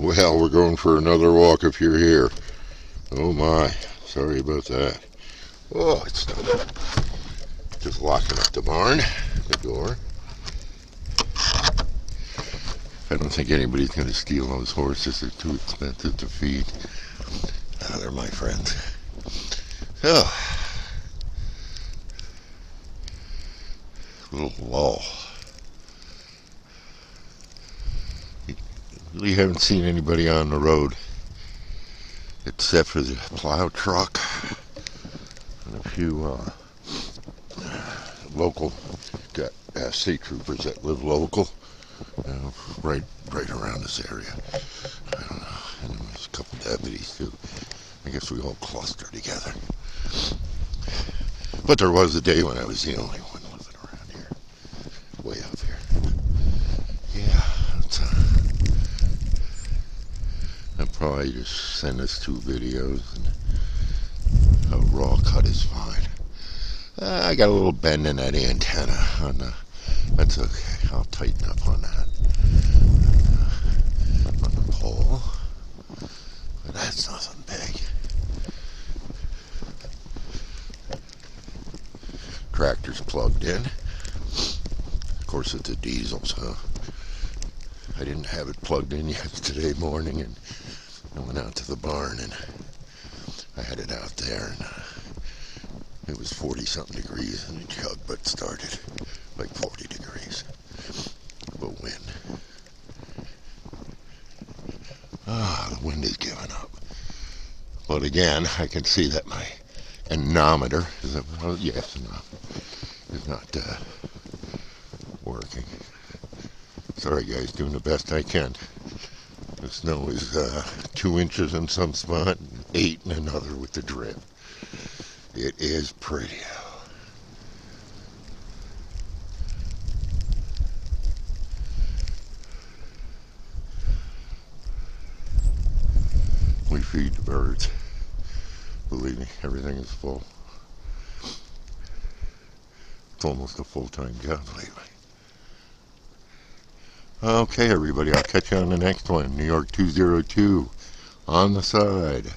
Well, we're going for another walk if you're here. Oh my, sorry about that. Oh, it's just locking up the barn, the door. I don't think anybody's going to steal those horses. They're too expensive to feed. Ah, they're my friends. Oh, little lull. We haven't seen anybody on the road except for the plow truck and a few local state troopers that live local, right around this area. I don't know. And there's a couple deputies too. I guess we all cluster together. But there was a day when I was the only one living around here, way up here. Yeah, I'll probably just send us 2 videos, and a raw cut is fine. I got a little bend in that antenna on the. That's okay. I'll tighten up on that on the pole, but that's nothing big. Tractor's plugged in. Of course, it's a diesel, so I didn't have it plugged in yesterday morning, and I went out to the barn and I had it out there, and it was 40-something degrees, and the jug but started like 40 degrees. But wind. The wind is giving up. But again, I can see that my anemometer is not working. Sorry guys, doing the best I can. The snow is 2 inches in some spot, and 8 in another with the drip. It is pretty. We feed the birds. Believe me, everything is full. It's almost a full-time job lately. Okay, everybody, I'll catch you on the next one. New York 202 on the side.